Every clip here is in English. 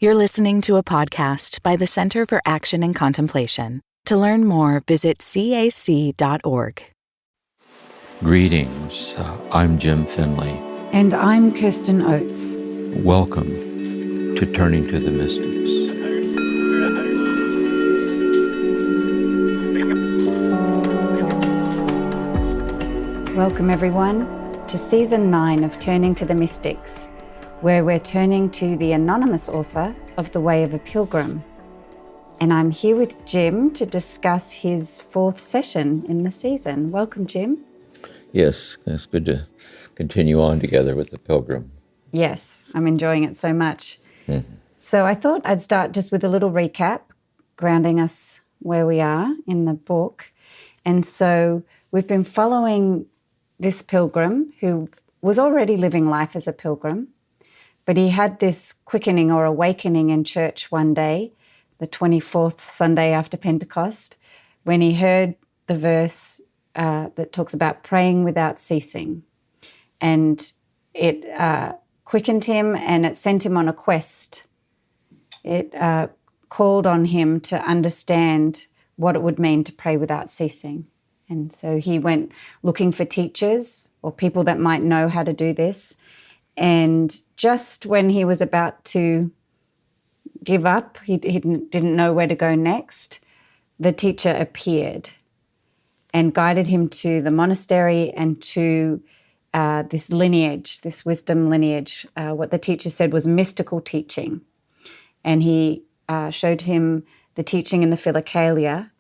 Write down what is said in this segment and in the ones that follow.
You're listening to a podcast by the Center for Action and Contemplation. To learn more, visit cac.org. Greetings, I'm Jim Finley. And I'm Kirsten Oates. Welcome to Turning to the Mystics. Welcome everyone to Season 9 of Turning to the Mystics, where we're turning to the anonymous author of The Way of a Pilgrim. And I'm here with Jim to discuss his fourth session in the season. Welcome, Jim. Yes, it's good to continue on together with the Pilgrim. Yes, I'm enjoying it so much. So I thought I'd start just with a little recap, grounding us where we are in the book. And so we've been following this pilgrim who was already living life as a pilgrim, but he had this quickening or awakening in church one day, the 24th Sunday after Pentecost, when he heard the verse that talks about praying without ceasing. And it quickened him and it sent him on a quest. It called on him to understand what it would mean to pray without ceasing. And so he went looking for teachers or people that might know how to do this. And just when he was about to give up, he didn't know where to go next, the teacher appeared and guided him to the monastery and to this lineage, this wisdom lineage. What the teacher said was mystical teaching. And he showed him the teaching in the Philokalia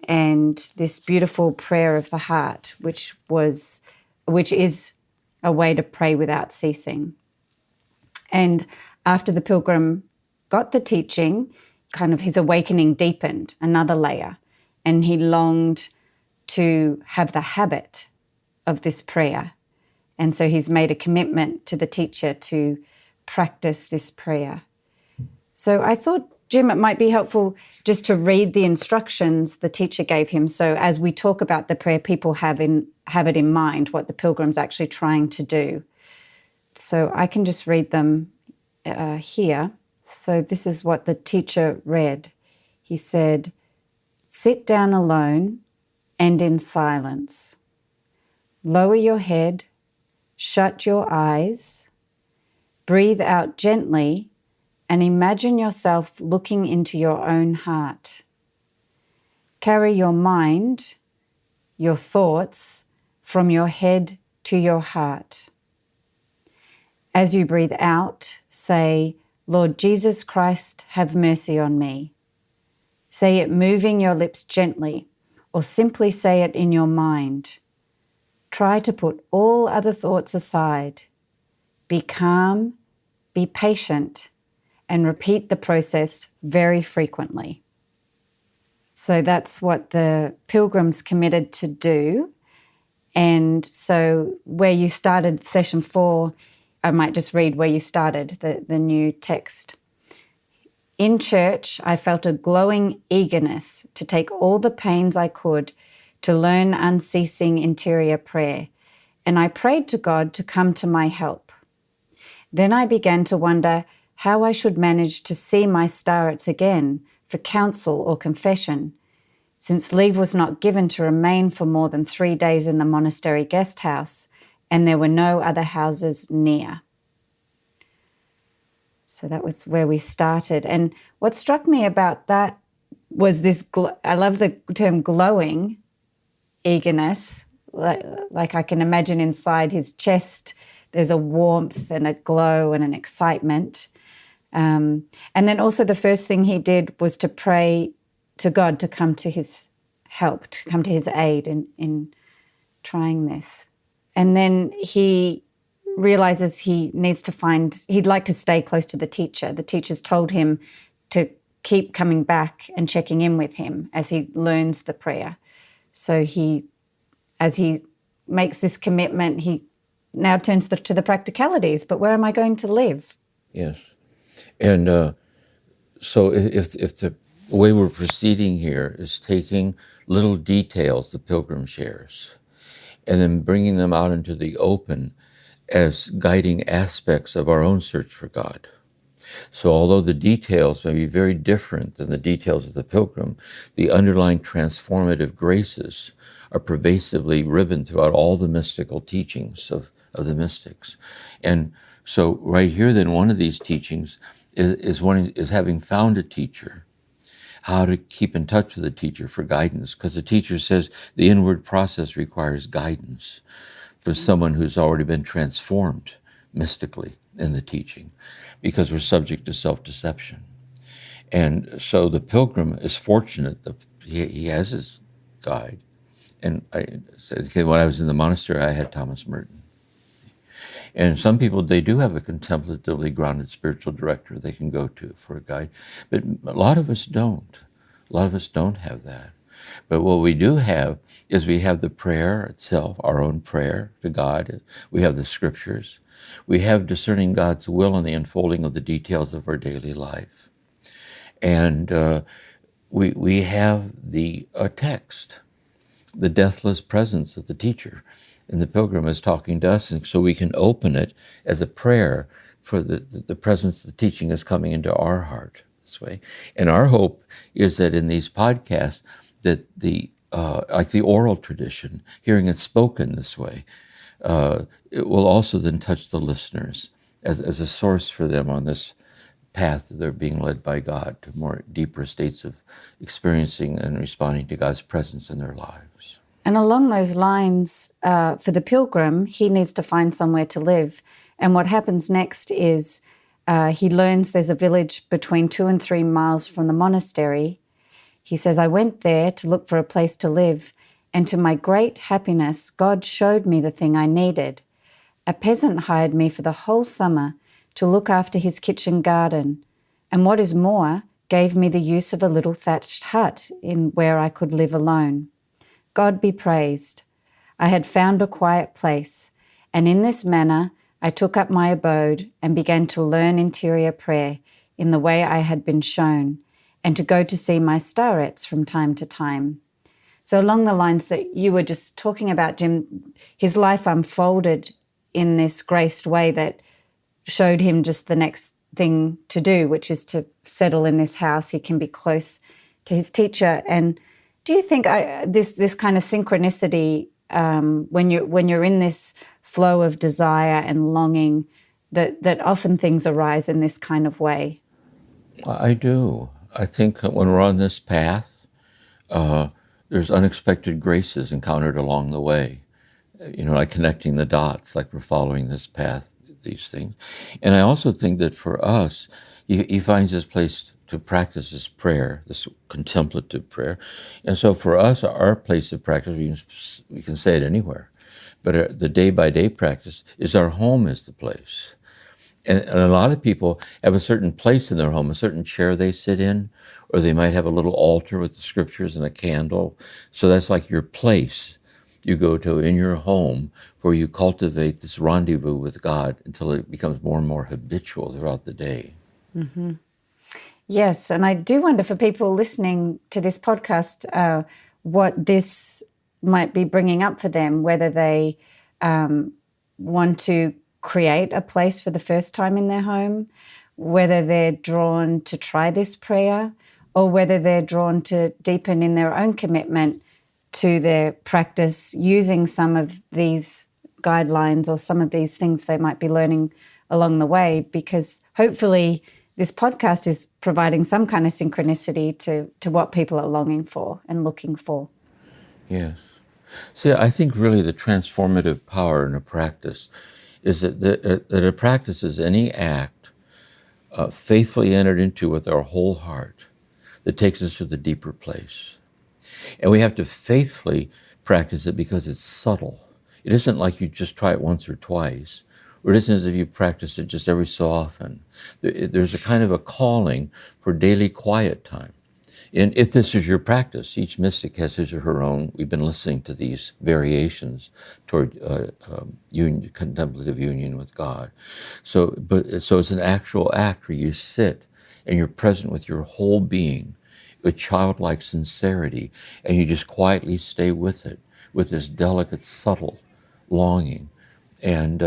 and this beautiful prayer of the heart, which is a way to pray without ceasing. And after the pilgrim got the teaching, kind of his awakening deepened another layer, and he longed to have the habit of this prayer. And so he's made a commitment to the teacher to practice this prayer. So I thought, Jim, it might be helpful just to read the instructions the teacher gave him. So as we talk about the prayer, people have it in mind what the pilgrim's actually trying to do. So I can just read them here. So this is what the teacher read. He said, "Sit down alone and in silence. Lower your head, shut your eyes, breathe out gently, and imagine yourself looking into your own heart. Carry your mind, your thoughts, from your head to your heart. As you breathe out, say, 'Lord Jesus Christ, have mercy on me.' Say it moving your lips gently, or simply say it in your mind. Try to put all other thoughts aside. Be calm, be patient, and repeat the process very frequently." So that's what the pilgrims committed to do. And so where you started session 4, I might just read where you started, the new text. "In church, I felt a glowing eagerness to take all the pains I could to learn unceasing interior prayer, and I prayed to God to come to my help. Then I began to wonder how I should manage to see my starets again for counsel or confession, since leave was not given to remain for more than 3 days in the monastery guest house, and there were no other houses near." So that was where we started. And what struck me about that was this, I love the term glowing eagerness, like I can imagine inside his chest, there's a warmth and a glow and an excitement. And then also the first thing he did was to pray to God to come to his help, to come to his aid in trying this. And then he realizes he'd like to stay close to the teacher. The teacher's told him to keep coming back and checking in with him as he learns the prayer. So as he makes this commitment, he now turns to the practicalities. But where am I going to live? Yes. And so if the way we're proceeding here is taking little details the pilgrim shares and then bringing them out into the open as guiding aspects of our own search for God. So although the details may be very different than the details of the Pilgrim, the underlying transformative graces are pervasively ribboned throughout all the mystical teachings of the mystics. And so right here then, one of these teachings is having found a teacher, how to keep in touch with the teacher for guidance, because the teacher says the inward process requires guidance for someone who's already been transformed mystically in the teaching, because we're subject to self-deception. And so the Pilgrim is fortunate that he has his guide. And I said, okay, when I was in the monastery, I had Thomas Merton. And some people, they do have a contemplatively grounded spiritual director they can go to for a guide. But a lot of us don't. A lot of us don't have that. But what we do have is we have the prayer itself, our own prayer to God. We have the scriptures. We have discerning God's will and the unfolding of the details of our daily life. And we have the text, the deathless presence of the teacher. And the Pilgrim is talking to us, and so we can open it as a prayer for the presence of the teaching is coming into our heart this way. And our hope is that in these podcasts, that like the oral tradition, hearing it spoken this way, it will also then touch the listeners as a source for them on this path that they're being led by God to more deeper states of experiencing and responding to God's presence in their lives. And along those lines, for the Pilgrim, he needs to find somewhere to live. And what happens next is he learns there's a village between 2 and 3 miles from the monastery. He says, I went there to look for a place to live, and to my great happiness, God showed me the thing I needed. A peasant hired me for the whole summer to look after his kitchen garden, and what is more, gave me the use of a little thatched hut in where I could live alone. God be praised. I had found a quiet place, and in this manner I took up my abode and began to learn interior prayer in the way I had been shown, and to go to see my starets from time to time. So along the lines that you were just talking about, Jim, his life unfolded in this graced way that showed him just the next thing to do, which is to settle in this house. He can be close to his teacher. And do you think this kind of synchronicity, when you're in this flow of desire and longing, that often things arise in this kind of way? I do. I think when we're on this path, there's unexpected graces encountered along the way. Like connecting the dots, like we're following this path, these things. And I also think that for us, he finds his place to practice this prayer, this contemplative prayer. And so for us, our place of practice, we can say it anywhere, but the day-by-day practice is our home is the place. And a lot of people have a certain place in their home, a certain chair they sit in, or they might have a little altar with the scriptures and a candle. So that's like your place you go to in your home, where you cultivate this rendezvous with God until it becomes more and more habitual throughout the day. Mm-hmm. Yes, and I do wonder for people listening to this podcast what this might be bringing up for them, whether they want to create a place for the first time in their home, whether they're drawn to try this prayer, or whether they're drawn to deepen in their own commitment to their practice using some of these guidelines or some of these things they might be learning along the way, because hopefully this podcast is providing some kind of synchronicity to what people are longing for and looking for. Yes. See, I think really the transformative power in a practice is that a practice is any act faithfully entered into with our whole heart that takes us to the deeper place. And we have to faithfully practice it because it's subtle. It isn't like you just try it once or twice, or it isn't as if you practice it just every so often. There's a kind of a calling for daily quiet time. And if this is your practice, each mystic has his or her own. We've been listening to these variations toward contemplative union with God. So it's an actual act where you sit and you're present with your whole being, with childlike sincerity, and you just quietly stay with it, with this delicate, subtle longing. And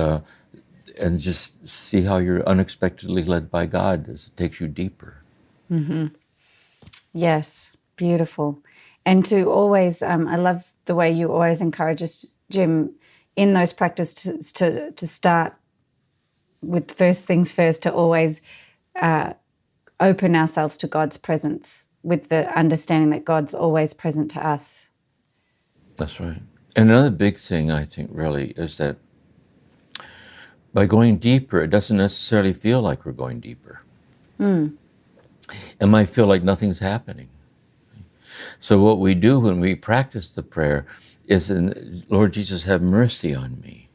and just see how you're unexpectedly led by God as it takes you deeper. Yes, beautiful. And to always, I love the way you always encourage us, Jim, in those practices to start with first things first, to always open ourselves to God's presence with the understanding that God's always present to us. That's right. And another big thing, I think, really, is that by going deeper, it doesn't necessarily feel like we're going deeper. It might feel like nothing's happening. So what we do when we practice the prayer is, Lord Jesus, have mercy on me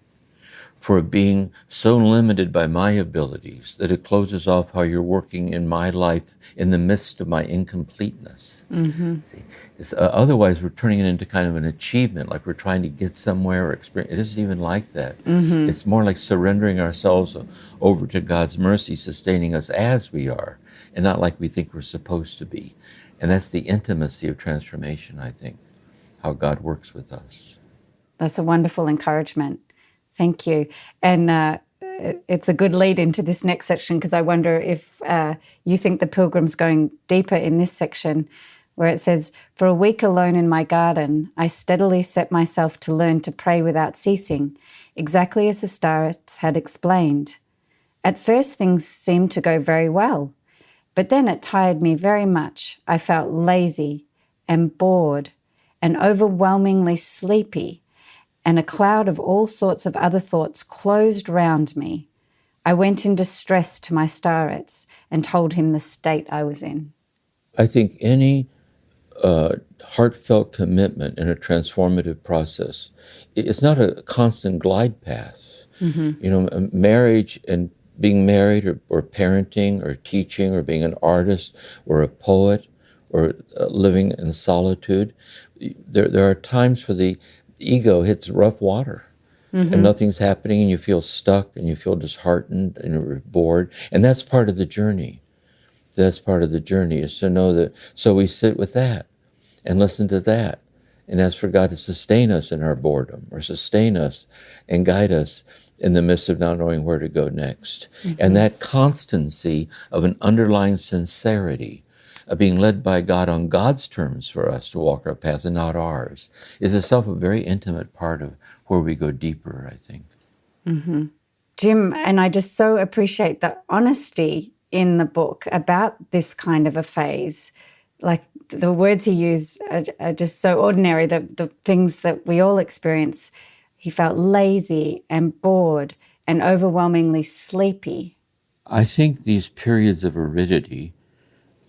for being so limited by my abilities that it closes off how you're working in my life in the midst of my incompleteness. See, otherwise we're turning it into kind of an achievement, like we're trying to get somewhere or experience. It isn't even like that. It's more like surrendering ourselves over to God's mercy, sustaining us as we are, and not like we think we're supposed to be. And that's the intimacy of transformation, I think, how God works with us. That's a wonderful encouragement. Thank you. And it's a good lead into this next section, because I wonder if you think the Pilgrim's going deeper in this section, where it says, "For a week alone in my garden, I steadily set myself to learn to pray without ceasing, exactly as the starets had explained. At first things seemed to go very well, but then it tired me very much. I felt lazy and bored and overwhelmingly sleepy, and a cloud of all sorts of other thoughts closed round me. I went in distress to my starets and told him the state I was in." I think any heartfelt commitment in a transformative process, it's not a constant glide path. You know, marriage and being married or parenting or teaching or being an artist or a poet or living in solitude, there are times where the ego hits rough water and nothing's happening and you feel stuck and you feel disheartened and you're bored. And that's part of the journey. That's part of the journey, is to know that. So we sit with that and listen to that and ask for God to sustain us in our boredom, or sustain us and guide us in the midst of not knowing where to go next. And that constancy of an underlying sincerity of being led by God on God's terms for us to walk our path and not ours is itself a very intimate part of where we go deeper, I think. Jim, and I just so appreciate the honesty in the book about this kind of a phase. Like, the words he used are just so ordinary, the things that we all experience. He felt lazy and bored and overwhelmingly sleepy. I think these periods of aridity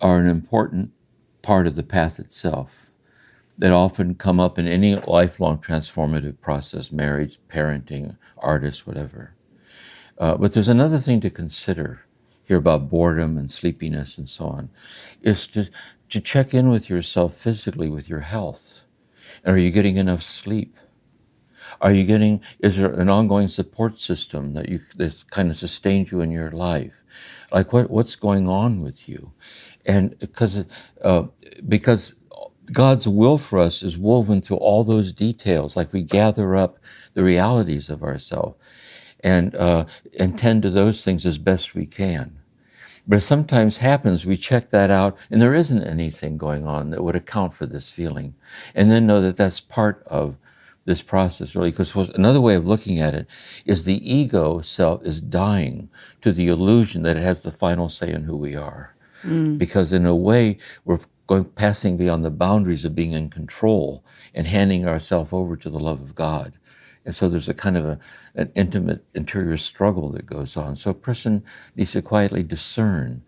are an important part of the path itself that often come up in any lifelong transformative process, marriage, parenting, artist, whatever. But there's another thing to consider here about boredom and sleepiness and so on, is to check in with yourself physically, with your health. Are you getting enough sleep? Is there an ongoing support system that kind of sustains you in your life? Like what's going on with you? And because God's will for us is woven through all those details, like we gather up the realities of ourselves and tend to those things as best we can. But it sometimes happens, we check that out, and there isn't anything going on that would account for this feeling. And then know that that's part of this process, really, because another way of looking at it is the ego self is dying to the illusion that it has the final say in who we are. Because in a way, we're passing beyond the boundaries of being in control and handing ourselves over to the love of God. And so there's a kind of an intimate interior struggle that goes on. So a person needs to quietly discern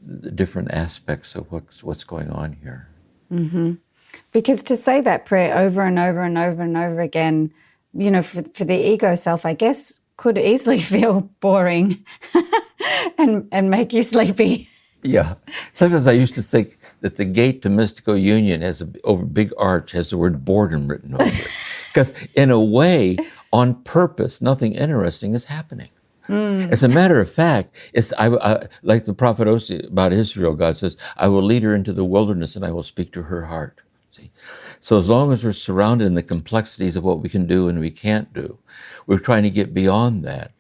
the different aspects of what's going on here. Because to say that prayer over and over and over and over again, you know, for the ego self, I guess, could easily feel boring and make you sleepy. Yeah. Sometimes I used to think that the gate to mystical union over big arch has the word boredom written over it. Because in a way, on purpose, nothing interesting is happening. As a matter of fact, like the prophet Hosea about Israel, God says, "I will lead her into the wilderness and I will speak to her heart." See? So as long as we're surrounded in the complexities of what we can do and we can't do, we're trying to get beyond that.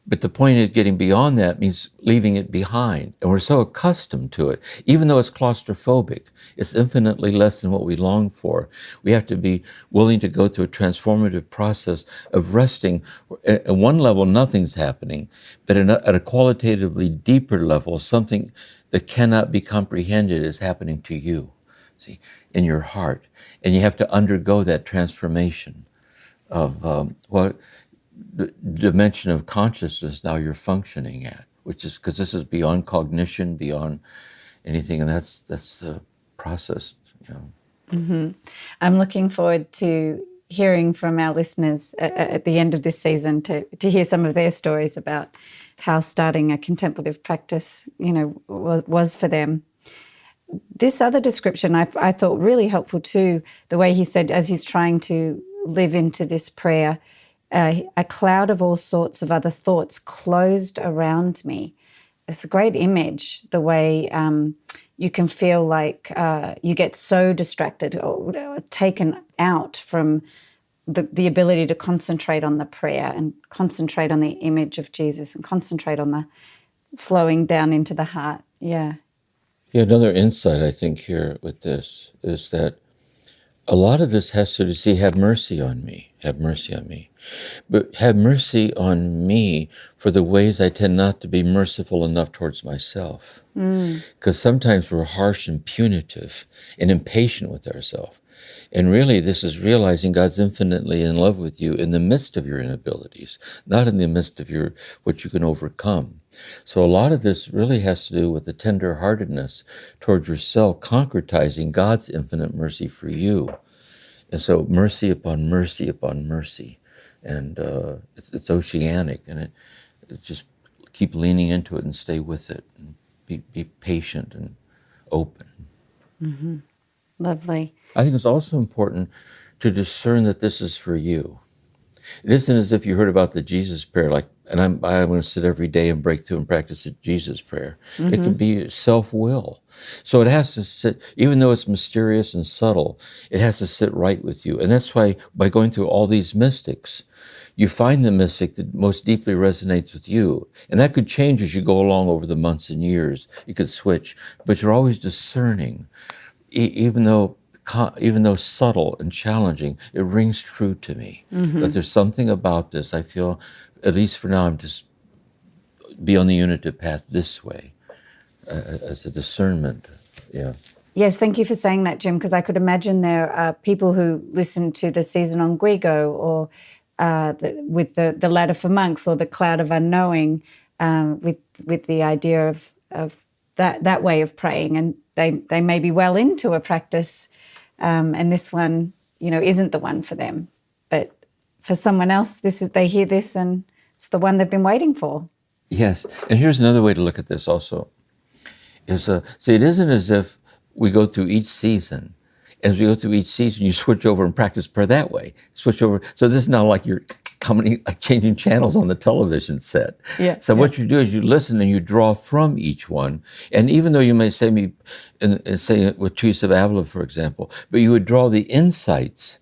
But the point is, getting beyond that means leaving it behind. And we're so accustomed to it. Even though it's claustrophobic, it's infinitely less than what we long for. We have to be willing to go through a transformative process of resting. At one level, nothing's happening. But at a qualitatively deeper level, something that cannot be comprehended is happening to you, see, in your heart. And you have to undergo that transformation of the dimension of consciousness now you're functioning at, which is because this is beyond cognition, beyond anything, and that's the process. I'm looking forward to hearing from our listeners at the end of this season to hear some of their stories about how starting a contemplative practice, was for them. This other description I thought really helpful too, the way he said, as he's trying to live into this prayer, a cloud of all sorts of other thoughts closed around me. It's a great image, the way you can feel like you get so distracted or taken out from the ability to concentrate on the prayer and concentrate on the image of Jesus and concentrate on the flowing down into the heart. Yeah. Yeah, another insight I think here with this is that a lot of this has to do, see, have mercy on me, have mercy on me. But have mercy on me for the ways I tend not to be merciful enough towards myself. Because sometimes we're harsh and punitive and impatient with ourselves. And really, this is realizing God's infinitely in love with you in the midst of your inabilities, not in the midst of what you can overcome. So a lot of this really has to do with the tenderheartedness towards yourself, concretizing God's infinite mercy for you. And so mercy upon mercy upon mercy. And it's oceanic, and it just keep leaning into it and stay with it, and be patient and open. Mm-hmm. Lovely. I think it's also important to discern that this is for you. It isn't as if you heard about the Jesus prayer, and I'm going to sit every day and break through and practice the Jesus prayer. Mm-hmm. It could be self-will. So it has to sit, even though it's mysterious and subtle, it has to sit right with you. And that's why by going through all these mystics, you find the mystic that most deeply resonates with you. And that could change as you go along over the months and years. You could switch, but you're always discerning. Even though subtle and challenging, it rings true to me. Mm-hmm. That there's something about this. I feel, at least for now, I'm just be on the unitive path this way, as a discernment. Yeah. Yes, thank you for saying that, Jim, because I could imagine there are people who listen to the season on Guigo or with the Ladder for Monks or the Cloud of Unknowing, with the idea of that way of praying, and they may be well into a practice, and this one, isn't the one for them. But for someone else, they hear this and it's the one they've been waiting for. Yes, and here's another way to look at this also. See, it isn't as if we go through each season. As we go through each season, you switch over and practice prayer that way. Switch over. So this is not like you're changing channels on the television set. Yeah. So what you do is you listen and you draw from each one. And even though you may say with Teresa of Avila, for example, but you would draw the insights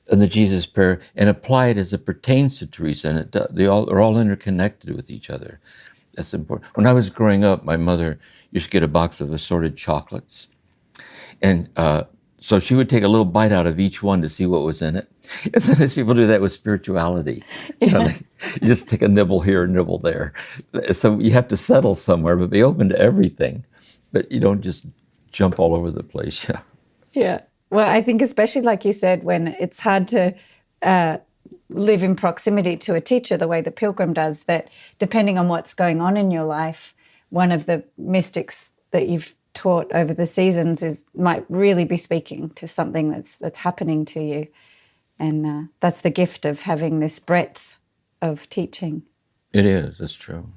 in the Jesus prayer and apply it as it pertains to Teresa. And they're all interconnected with each other. That's important. When I was growing up, my mother used to get a box of assorted chocolates. And so she would take a little bite out of each one to see what was in it. And sometimes people do that with spirituality. Yeah. You just take a nibble here, a nibble there. So you have to settle somewhere, but be open to everything. But you don't just jump all over the place. Yeah. Yeah. Well, I think especially like you said, when it's hard to live in proximity to a teacher the way the Pilgrim does, that depending on what's going on in your life, one of the mystics that you've taught over the seasons might really be speaking to something that's happening to you, and that's the gift of having this breadth of teaching. It is. It's true.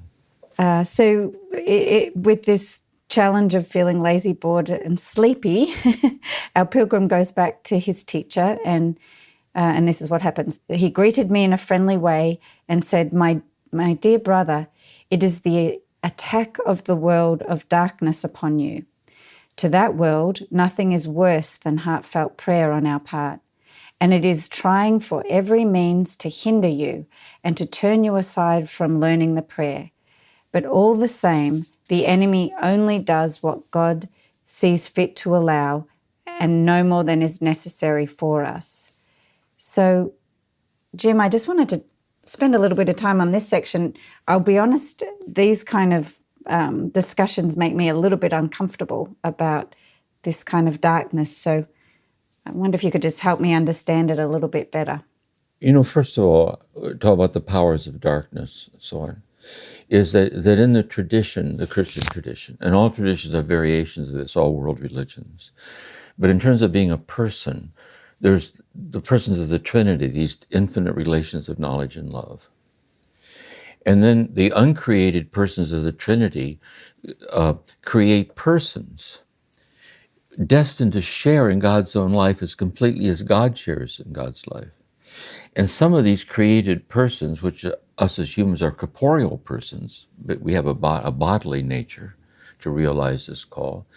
So with this challenge of feeling lazy, bored, and sleepy, our Pilgrim goes back to his teacher, and this is what happens. He greeted me in a friendly way and said, "My dear brother, it is the attack of the world of darkness upon you. To that world, nothing is worse than heartfelt prayer on our part. and it is trying for every means to hinder you and to turn you aside from learning the prayer. But all the same, the enemy only does what God sees fit to allow and no more than is necessary for us. So, Jim, I just wanted to spend a little bit of time on this section. I'll be honest, these kind of discussions make me a little bit uncomfortable about this kind of darkness. So I wonder if you could just help me understand it a little bit better. First of all, talk about the powers of darkness and so on, is that in the tradition, the Christian tradition, and all traditions are variations of this, all world religions, but in terms of being a person, there's the persons of the Trinity, these infinite relations of knowledge and love. And then the uncreated persons of the Trinity create persons destined to share in God's own life as completely as God shares in God's life. And some of these created persons, which us as humans are corporeal persons, but we have a bodily nature to realize this call.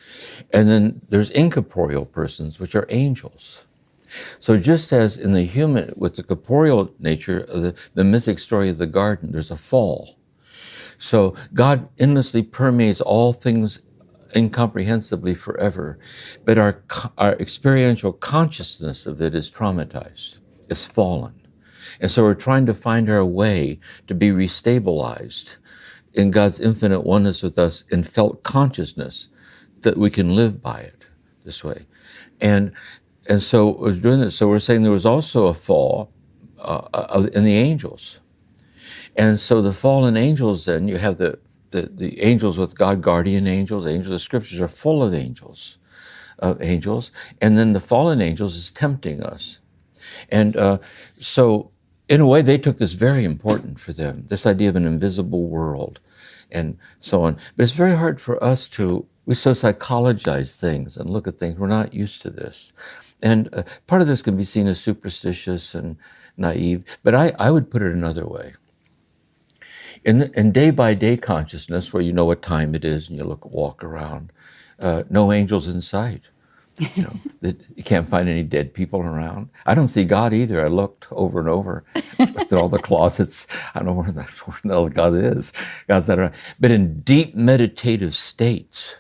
And then there's incorporeal persons, which are angels. So just as in the human, with the corporeal nature of the mythic story of the garden, there's a fall. So God endlessly permeates all things incomprehensibly forever, but our experiential consciousness of it is traumatized, is fallen. And so we're trying to find our way to be restabilized in God's infinite oneness with us in felt consciousness that we can live by it this way. And so we're doing this. So we're saying there was also a fall in the angels. And so the fallen angels, then you have the angels with God, guardian angels. Angels, the scriptures are full of angels. And then the fallen angels is tempting us. And so in a way, they took this very important for them, this idea of an invisible world and so on. But it's very hard for us we so psychologize things and look at things. We're not used to this. And part of this can be seen as superstitious and naive, but I would put it another way. In day-by-day consciousness, where you know what time it is and you walk around, no angels in sight. You can't find any dead people around. I don't see God either. I looked over and over. Looked at all the closets. I don't know where the hell God is. God's not around. But in deep meditative states,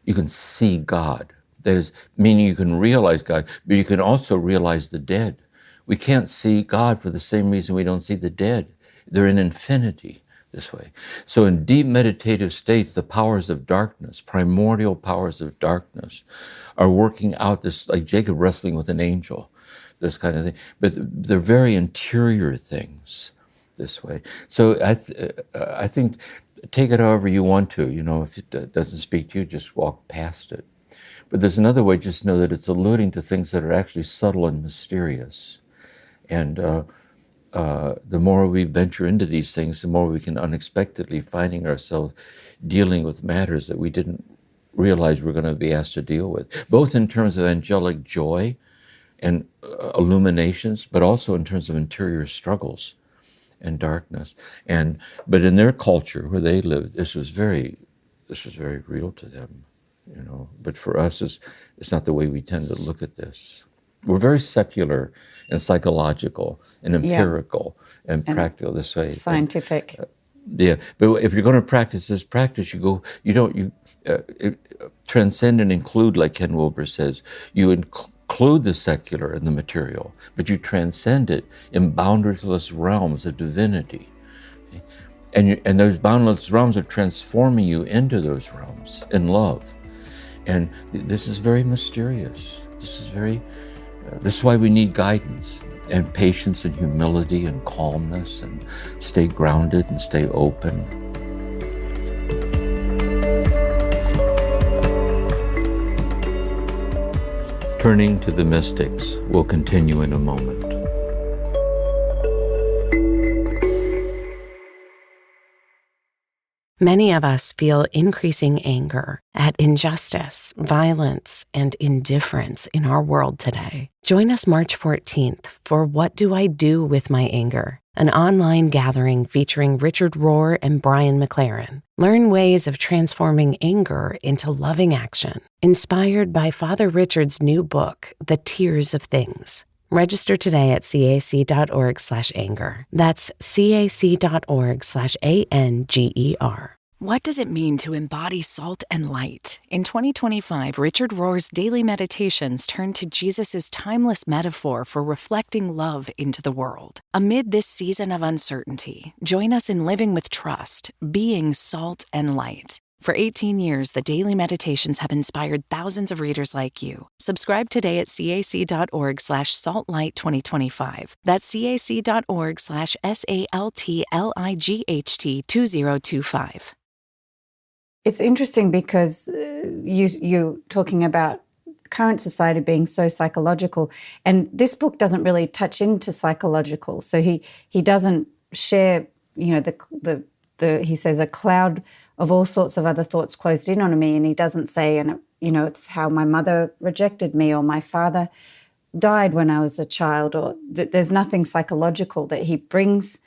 you can see God. That is, meaning you can realize God, but you can also realize the dead. We can't see God for the same reason we don't see the dead. They're in infinity this way. So in deep meditative states, the powers of darkness, primordial powers of darkness, are working out this, like Jacob wrestling with an angel, this kind of thing. But they're very interior things this way. So I think, take it however you want to. If it doesn't speak to you, just walk past it. But there's another way, just know that it's alluding to things that are actually subtle and mysterious. And the more we venture into these things, the more we can unexpectedly finding ourselves dealing with matters that we didn't realize we're going to be asked to deal with, both in terms of angelic joy and illuminations, but also in terms of interior struggles and darkness. But in their culture where they lived, this was very real to them. But for us, it's not the way we tend to look at this. We're very secular and psychological and empirical and practical this way. Scientific. But if you're going to practice this practice, you transcend and include, like Ken Wilber says. You include the secular and the material, but you transcend it in boundaryless realms of divinity. And those boundless realms are transforming you into those realms in love. And this is very mysterious. This is why we need guidance and patience and humility and calmness and stay grounded and stay open. Turning to the mystics, we'll continue in a moment. Many of us feel increasing anger at injustice, violence, and indifference in our world today. Join us March 14th for What Do I Do With My Anger? An online gathering featuring Richard Rohr and Brian McLaren. Learn ways of transforming anger into loving action, inspired by Father Richard's new book, The Tears of Things. Register today at cac.org/anger. That's cac.org/ANGER. What does it mean to embody salt and light? In 2025, Richard Rohr's daily meditations turn to Jesus' timeless metaphor for reflecting love into the world. Amid this season of uncertainty, join us in living with trust, being salt and light. For 18 years, the daily meditations have inspired thousands of readers like you. Subscribe today at cac.org/saltlight2025. That's cac.org/SALTLIGHT2025. It's interesting because you're talking about current society being so psychological, and this book doesn't really touch into psychological. So he doesn't share, the he says a cloud of all sorts of other thoughts closed in on me, and he doesn't say, it's how my mother rejected me or my father died when I was a child, or there's nothing psychological that he brings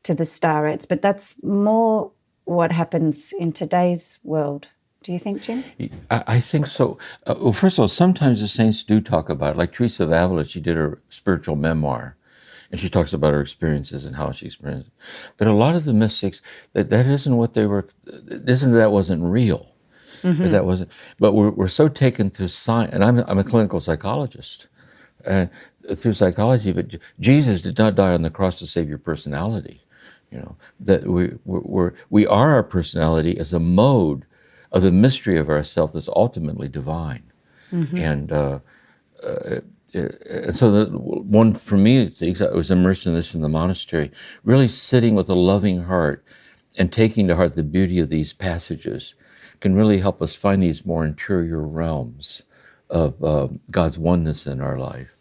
to the starets, but that's more what happens in today's world. Do you think, Jim? I think so. Well, first of all, sometimes the saints do talk about it. Like Teresa of Avila, she did her spiritual memoir, and she talks about her experiences and how she experienced it. But a lot of the mystics, that isn't what they were, that wasn't real. Mm-hmm. That wasn't. But we're so taken to science, and I'm a clinical psychologist, and through psychology. But Jesus did not die on the cross to save your personality. That we are our personality as a mode of the mystery of ourself that's ultimately divine. Mm-hmm. And so the one for me, I was immersed in this in the monastery, really sitting with a loving heart and taking to heart the beauty of these passages can really help us find these more interior realms of God's oneness in our life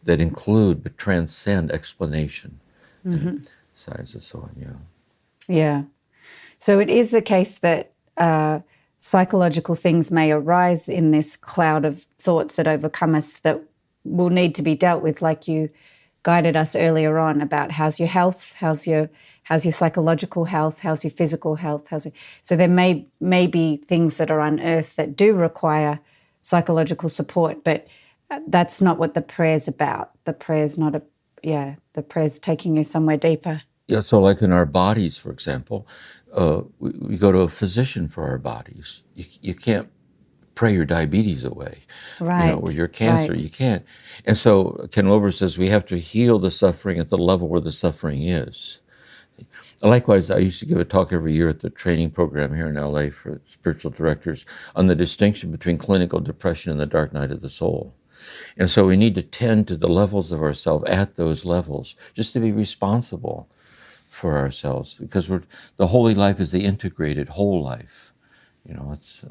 that include but transcend explanation. Mm-hmm. Science and so on, Yeah. So it is the case that psychological things may arise in this cloud of thoughts that overcome us that will need to be dealt with, like you guided us earlier on about how's your health, how's your psychological health, how's your physical health, so there may be things that are unearthed that do require psychological support, but that's not what the prayer's about. The prayer's not the prayer's taking you somewhere deeper. Yeah, so like in our bodies, for example, we go to a physician for our bodies. You can't pray your diabetes away, right? Or your cancer, right. You can't. And so Ken Wilber says we have to heal the suffering at the level where the suffering is. Likewise, I used to give a talk every year at the training program here in LA for spiritual directors on the distinction between clinical depression and the dark night of the soul. And so we need to tend to the levels of ourselves at those levels, just to be responsible for ourselves, because the holy life is the integrated whole life. It's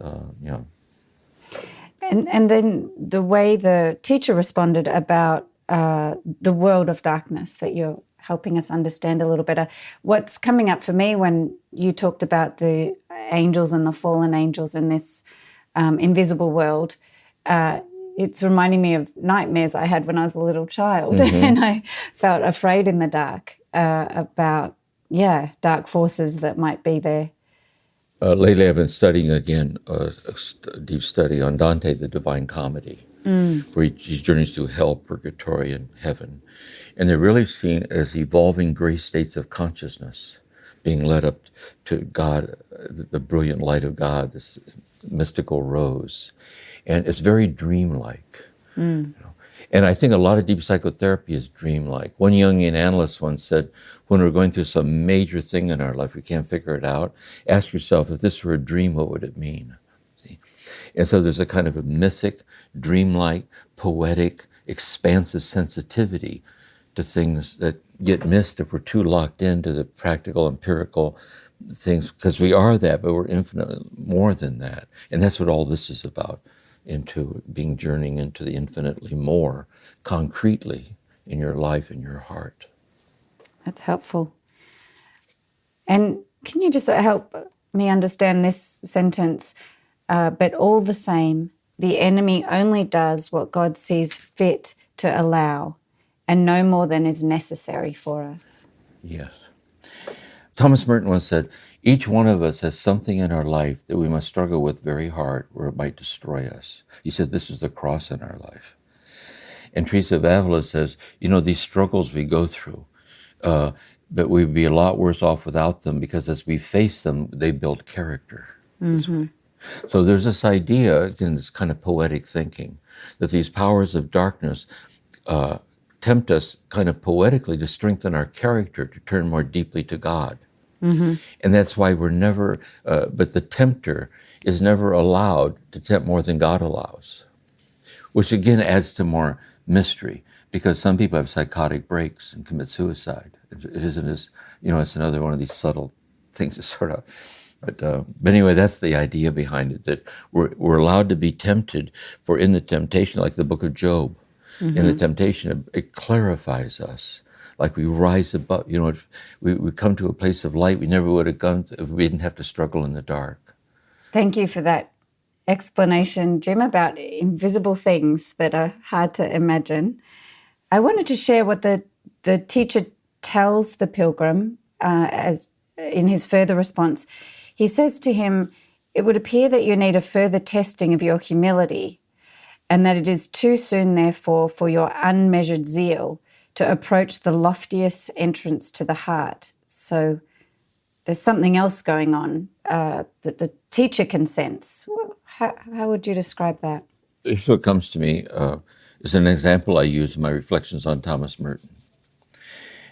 And then the way the teacher responded about the world of darkness that you're helping us understand a little better. What's coming up for me when you talked about the angels and the fallen angels in this invisible world, it's reminding me of nightmares I had when I was a little child. Mm-hmm. And I felt afraid in the dark about, dark forces that might be there. Lately I've been studying again a deep study on Dante, the Divine Comedy, where he journeys through hell, purgatory, and heaven. And they're really seen as evolving gray states of consciousness, being led up to God, the brilliant light of God, this mystical rose. And it's very dreamlike. And I think a lot of deep psychotherapy is dreamlike. One Jungian analyst once said, when we're going through some major thing in our life, we can't figure it out, ask yourself, if this were a dream, what would it mean? See? And so there's a kind of a mythic, dreamlike, poetic, expansive sensitivity to things that get missed if we're too locked into the practical, empirical things, because we are that, but we're infinitely more than that. And that's what all this is about, journeying into the infinitely more concretely in your life, in your heart. That's helpful. And can you just help me understand this sentence? But all the same, the enemy only does what God sees fit to allow, and no more than is necessary for us. Yes. Thomas Merton once said, each one of us has something in our life that we must struggle with very hard, or it might destroy us. He said, this is the cross in our life. And Teresa of Avila says, these struggles we go through, but we'd be a lot worse off without them, because as we face them, they build character. Mm-hmm. So there's this idea, again, this kind of poetic thinking, that these powers of darkness tempt us kind of poetically to strengthen our character, to turn more deeply to God. Mm-hmm. And that's why we're never, but the tempter is never allowed to tempt more than God allows, which again adds to more mystery, because some people have psychotic breaks and commit suicide. It isn't as, it's another one of these subtle things to sort of, but anyway, that's the idea behind it, that we're allowed to be tempted, for in the temptation, like the book of Job, Mm-hmm. in the temptation, it clarifies us. Like we rise above, we come to a place of light we never would have gone to if we didn't have to struggle in the dark. Thank you for that explanation, Jim, about invisible things that are hard to imagine. I wanted to share what the teacher tells the pilgrim as in his further response. He says to him, "It would appear that you need a further testing of your humility, and that it is too soon, therefore, for your unmeasured zeal to approach the loftiest entrance to the heart." So there's something else going on that the teacher can sense. How would you describe that? Here's what comes to me is an example I use in my reflections on Thomas Merton,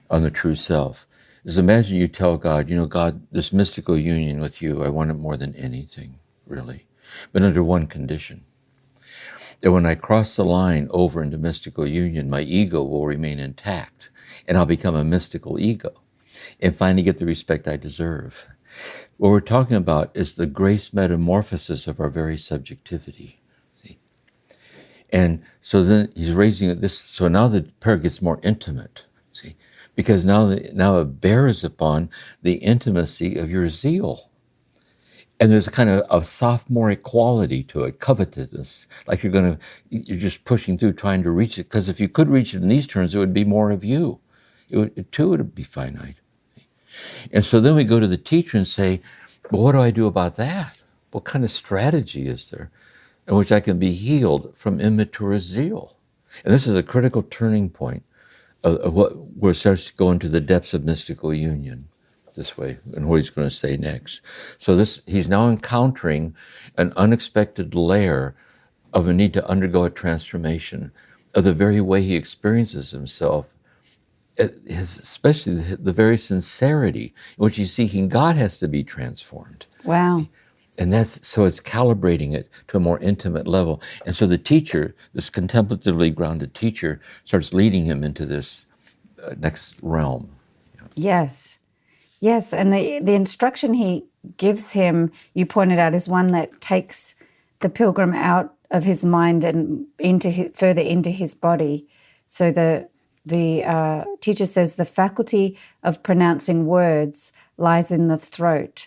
on the true self. Is imagine you tell God, God, this mystical union with you, I want it more than anything, really, but under one condition. That when I cross the line over into mystical union, my ego will remain intact, and I'll become a mystical ego and finally get the respect I deserve. What we're talking about is the grace metamorphosis of our very subjectivity. See? And so then he's raising this, so now the prayer gets more intimate, see? Because now it bears upon the intimacy of your zeal. And there's a kind of a sophomoric quality to it, covetousness, like you're just pushing through, trying to reach it. Because if you could reach it in these terms, it would be more of you. It too would be finite. And so then we go to the teacher and say, well, what do I do about that? What kind of strategy is there in which I can be healed from immature zeal? And this is a critical turning point of where it starts to go into the depths of mystical union. This way, and what he's going to say next. So he's now encountering an unexpected layer of a need to undergo a transformation of the very way he experiences himself, especially the very sincerity in which he's seeking God has to be transformed. Wow. And so it's calibrating it to a more intimate level. And so the teacher, this contemplatively grounded teacher, starts leading him into this next realm. Yes. Yes, and the instruction he gives him, you pointed out, is one that takes the pilgrim out of his mind and further into his body. So the teacher says the faculty of pronouncing words lies in the throat.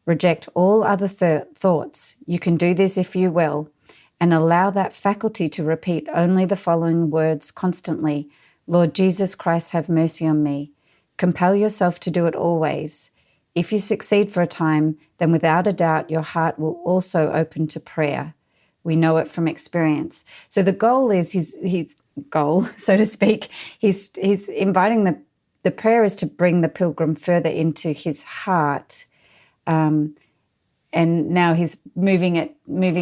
Reject all other thoughts. You can do this if you will, and allow that faculty to repeat only the following words constantly. Lord Jesus Christ, have mercy on me. Compel yourself to do it always. If you succeed for a time, then without a doubt your heart will also open to prayer. We know it from experience. So the goal is his goal, so to speak. He's inviting the prayer is to bring the pilgrim further into his heart, and now he's moving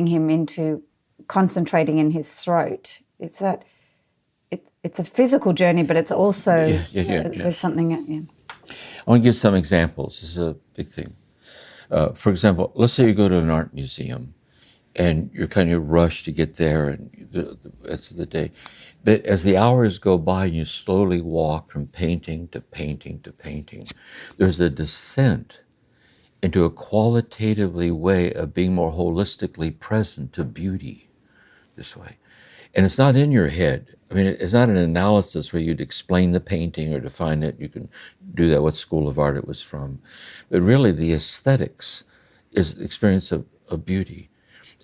him into concentrating in his throat. It's a physical journey, but it's also there's something. Yeah. I want to give some examples. This is a big thing. For example, let's say you go to an art museum, and you're kind of rushed to get there, and the rest of the day. But as the hours go by, and you slowly walk from painting to painting to painting, there's a descent into a qualitatively way of being more holistically present to beauty this way. And it's not in your head. I mean, it's not an analysis where you'd explain the painting or define it. You can do that, what school of art it was from. But really, the aesthetics is experience of beauty.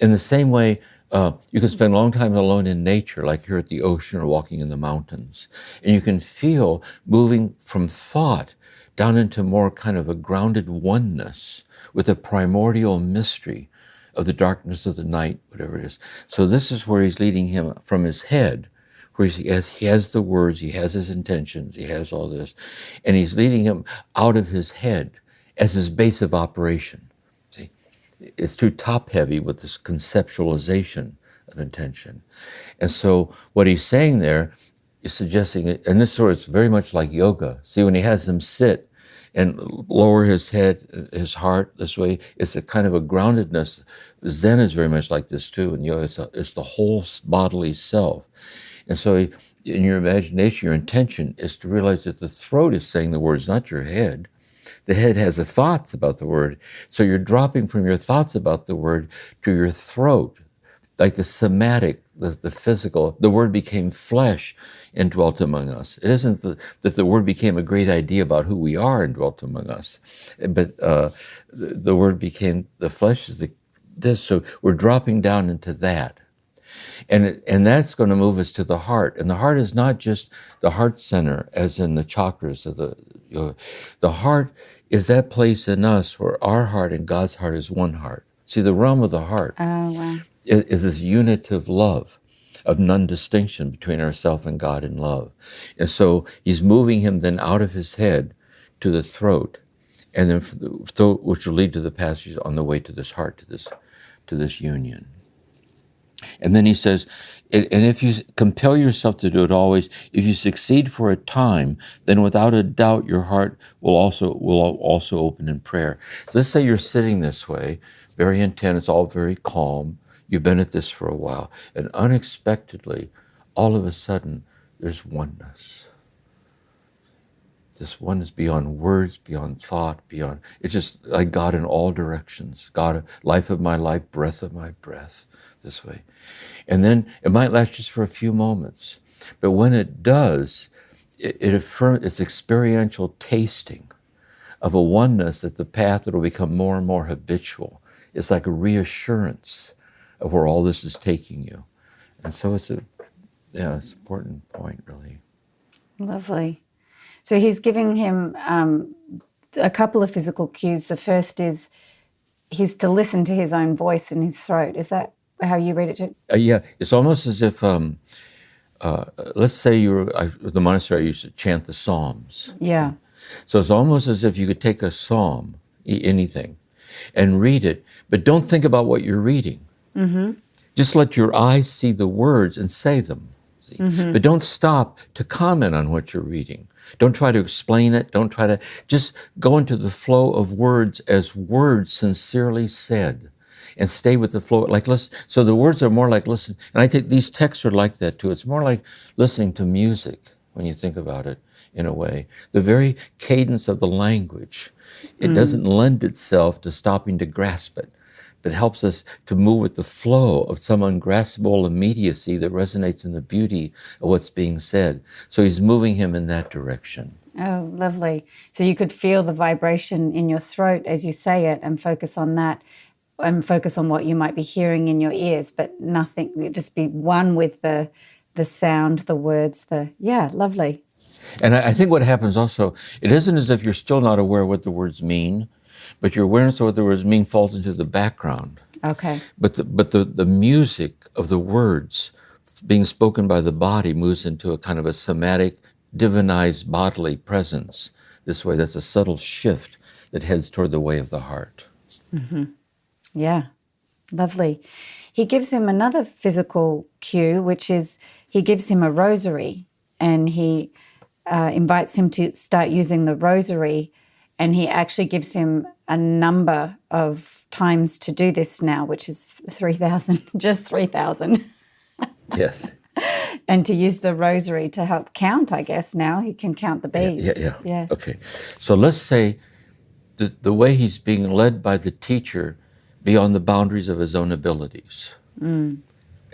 In the same way, you can spend a long time alone in nature, like here at the ocean or walking in the mountains. And you can feel moving from thought down into more kind of a grounded oneness with a primordial mystery of the darkness of the night, whatever it is. So this is where he's leading him from his head, where he has the words, he has his intentions, he has all this, and he's leading him out of his head as his base of operation. See, it's too top-heavy with this conceptualization of intention. And so what he's saying there is suggesting, and this sort is very much like yoga. See, when he has him sit and lower his head, his heart this way, it's a kind of a groundedness. Zen is very much like this too, and yoga, it's the whole bodily self. And so in your imagination, your intention is to realize that the throat is saying the words, not your head. The head has the thoughts about the word. So you're dropping from your thoughts about the word to your throat, like the somatic, the physical. The word became flesh and dwelt among us. It isn't that the word became a great idea about who we are and dwelt among us, but the word became, the flesh is this, so we're dropping down into that. And that's going to move us to the heart. And the heart is not just the heart center, as in the chakras of the heart is that place in us where our heart and God's heart is one heart. See, the realm of the heart is this unitive love of non-distinction between ourself and God in love. And so he's moving him then out of his head to the throat, and then from the throat, which will lead to the passage on the way to this heart, to this union. And then he says, and if you compel yourself to do it always, if you succeed for a time, then without a doubt your heart will also open in prayer. So let's say you're sitting this way, very intent, it's all very calm, you've been at this for a while, and unexpectedly, all of a sudden, there's oneness. This oneness beyond words, beyond thought, it's just like God in all directions. God, life of my life, breath of my breath, this way. And then it might last just for a few moments. But when it does, it's experiential tasting of a oneness at the path that will become more and more habitual. It's like a reassurance of where all this is taking you. And so it's an important point, really. Lovely. So he's giving him a couple of physical cues. The first is he's to listen to his own voice in his throat. Is that how you read it, Jim? Yeah, it's almost as if, let's say the monastery, I used to chant the Psalms. Yeah. So it's almost as if you could take a psalm, anything, and read it, but don't think about what you're reading. Mm-hmm. Just let your eyes see the words and say them. See? Mm-hmm. But don't stop to comment on what you're reading. Don't try to explain it. Don't try to, just go into the flow of words as words sincerely said, and stay with the flow. Like listen. So the words are more like listen. And I think these texts are like that too. It's more like listening to music when you think about it in a way. The very cadence of the language, it doesn't lend itself to stopping to grasp it, but helps us to move with the flow of some ungraspable immediacy that resonates in the beauty of what's being said. So he's moving him in that direction. Oh, lovely. So you could feel the vibration in your throat as you say it and focus on that and focus on what you might be hearing in your ears, but nothing, just be one with the sound, the words, lovely. And I think what happens also, it isn't as if you're still not aware of what the words mean, but your awareness of what the words mean falls into the background. Okay. But the music of the words being spoken by the body moves into a kind of a somatic, divinized bodily presence. This way, that's a subtle shift that heads toward the way of the heart. Mm-hmm. Yeah, lovely. He gives him another physical cue, which is he gives him a rosary, and he invites him to start using the rosary, and he actually gives him a number of times to do this now, which is 3,000, just 3,000. Yes. And to use the rosary to help count, I guess now he can count the beads. Yeah. Okay. So let's say the way he's being led by the teacher beyond the boundaries of his own abilities,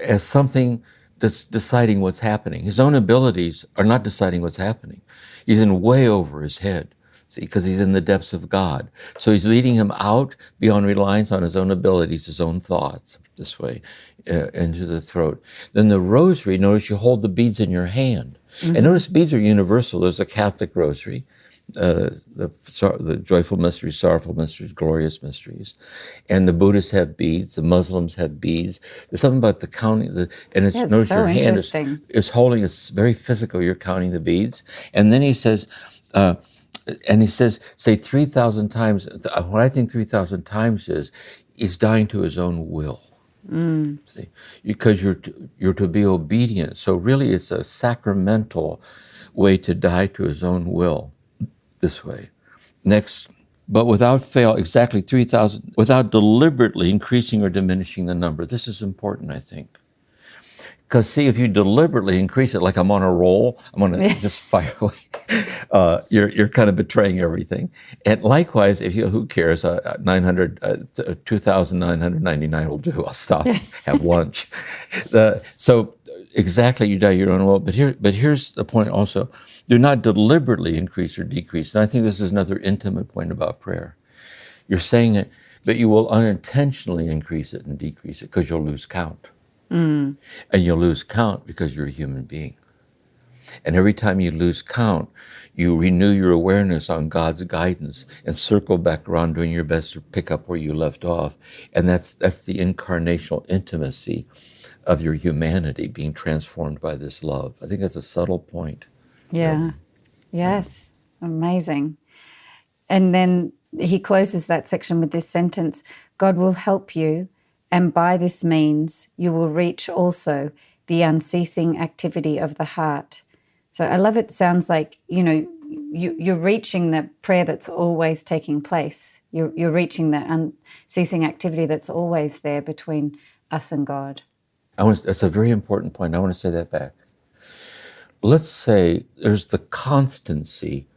as something that's deciding what's happening. His own abilities are not deciding what's happening. He's in way over his head, see, because he's in the depths of God. So he's leading him out beyond reliance on his own abilities, his own thoughts, this way, into the throat. Then the rosary, notice you hold the beads in your hand. Mm-hmm. And notice beads are universal. There's a Catholic rosary, the joyful mysteries, sorrowful mysteries, glorious mysteries. And the Buddhists have beads, the Muslims have beads. There's something about the counting, and it's, That's notice so your hand interesting. is holding, it's very physical, you're counting the beads. And then he says, say 3,000 times. What I think 3,000 times is, he's dying to his own will. See, because you're to be obedient. So really, it's a sacramental way to die to his own will. This way. Next, but without fail, exactly 3,000, without deliberately increasing or diminishing the number. This is important, I think. Because see, if you deliberately increase it, like I'm on a roll, I'm going to just fire away. You're kind of betraying everything. And likewise, if you, who cares? 2,999 will do. I'll stop, have lunch. So exactly, you die your own will. But here's the point also: do not deliberately increase or decrease. And I think this is another intimate point about prayer. You're saying it, but you will unintentionally increase it and decrease it because you'll lose count. And you'll lose count because you're a human being. And every time you lose count, you renew your awareness on God's guidance and circle back around doing your best to pick up where you left off. And that's the incarnational intimacy of your humanity being transformed by this love. I think that's a subtle point. Yeah. Yes. Amazing. And then he closes that section with this sentence: God will help you, and by this means you will reach also the unceasing activity of the heart. So I love it. Sounds like, you're reaching the prayer that's always taking place. You're reaching the unceasing activity that's always there between us and God. That's a very important point. I want to say that back. Let's say there's the constancy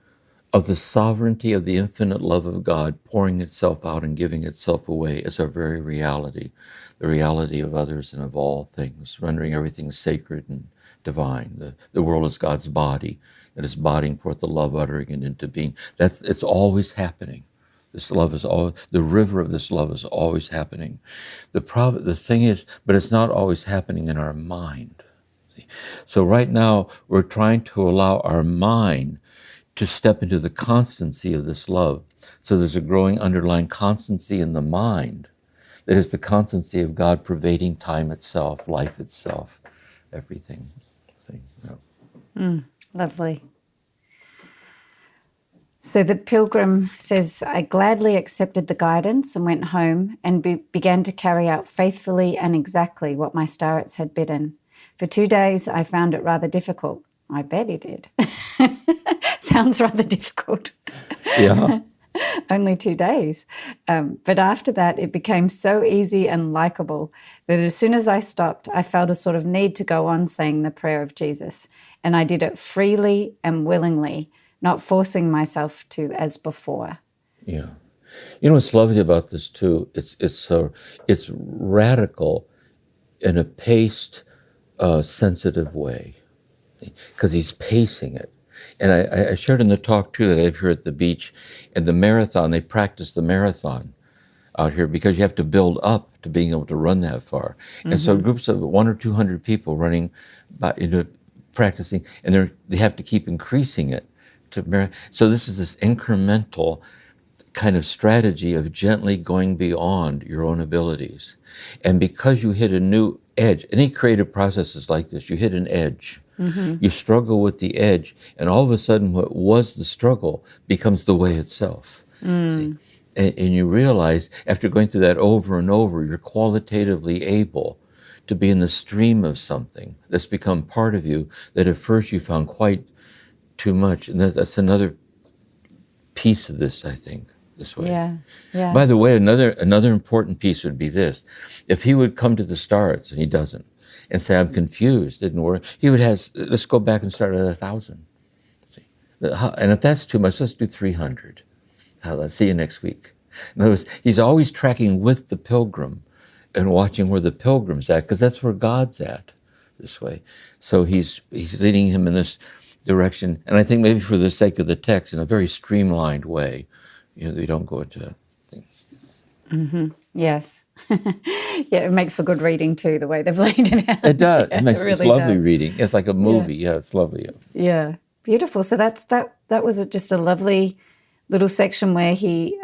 of the sovereignty of the infinite love of God pouring itself out and giving itself away as our very reality, the reality of others and of all things, rendering everything sacred and divine. The world is God's body that is bodying forth the love, uttering it into being. It's always happening. This love is always, the river of this love is always happening. The thing is, but it's not always happening in our mind. So right now, we're trying to allow our mind to step into the constancy of this love. So there's a growing underlying constancy in the mind that is the constancy of God pervading time itself, life itself, everything. See, Lovely. So the pilgrim says, I gladly accepted the guidance and went home and began to carry out faithfully and exactly what my starets had bidden. For 2 days, I found it rather difficult. I bet he did. Sounds rather difficult. Yeah. Only 2 days. But after that, it became so easy and likable that as soon as I stopped, I felt a sort of need to go on saying the prayer of Jesus. And I did it freely and willingly, not forcing myself to as before. Yeah. You know what's lovely about this too? It's radical in a paced, sensitive way, because he's pacing it. And I shared in the talk too that I have here at the beach, and the marathon, they practice the marathon out here because you have to build up to being able to run that far. And so groups of 100 or 200 people running, practicing, and they have to keep increasing it. So this is this incremental kind of strategy of gently going beyond your own abilities. And because you hit a new edge, any creative process is like this, you hit an edge. You struggle with the edge, and all of a sudden what was the struggle becomes the way itself. See? And you realize, after going through that over and over, you're qualitatively able to be in the stream of something that's become part of you that at first you found quite too much. And that's another piece of this, I think, this way. Yeah. By the way, another important piece would be this. If he would come to the starts, and he doesn't, and say, I'm confused, didn't work, he would have, let's go back and start at 1,000. See? And if that's too much, let's do 300. Let's see you next week. In other words, he's always tracking with the pilgrim and watching where the pilgrim's at, because that's where God's at this way. So he's leading him in this direction. And I think maybe for the sake of the text, in a very streamlined way, you don't go into things. Yes. Yeah, it makes for good reading too, the way they've laid it out. It does. Yeah, It makes really it's lovely does. reading. It's like a movie. Yeah, it's lovely. Yeah, beautiful. So that's that was just a lovely little section where he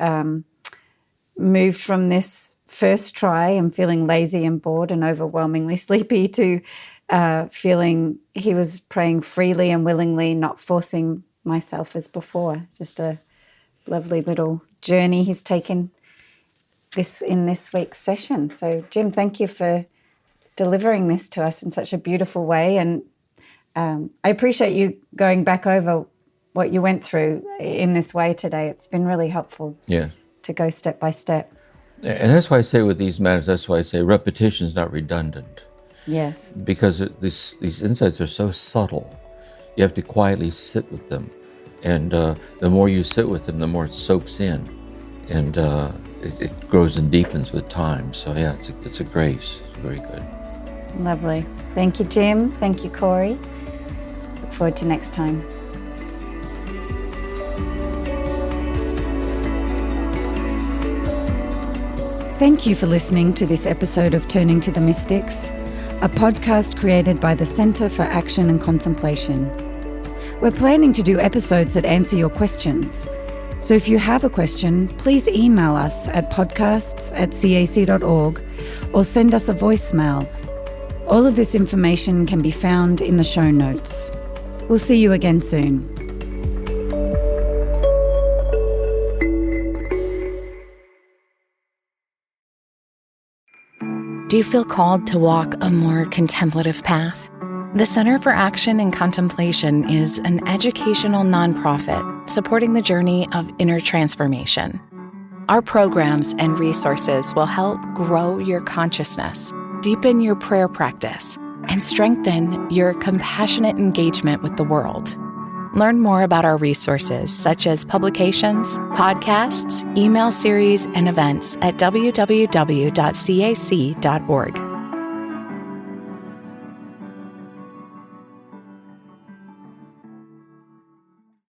moved from this first try and feeling lazy and bored and overwhelmingly sleepy to feeling he was praying freely and willingly, not forcing myself as before. Just a lovely little journey he's taken in this week's session. So, Jim, thank you for delivering this to us in such a beautiful way. And I appreciate you going back over what you went through in this way today. It's been really helpful to go step by step. And that's why I say with these matters, that's why I say repetition is not redundant. Yes. Because these insights are so subtle. You have to quietly sit with them. And the more you sit with them, the more it soaks in. And it grows and deepens with time. So yeah, it's a grace. It's very good. Lovely. Thank you, Jim. Thank you, Corey. Look forward to next time. Thank you for listening to this episode of Turning to the Mystics, a podcast created by the Center for Action and Contemplation. We're planning to do episodes that answer your questions. So if you have a question, please email us at podcasts@cac.org or send us a voicemail. All of this information can be found in the show notes. We'll see you again soon. Do you feel called to walk a more contemplative path? The Center for Action and Contemplation is an educational nonprofit supporting the journey of inner transformation. Our programs and resources will help grow your consciousness, deepen your prayer practice, and strengthen your compassionate engagement with the world. Learn more about our resources, such as publications, podcasts, email series, and events at www.cac.org.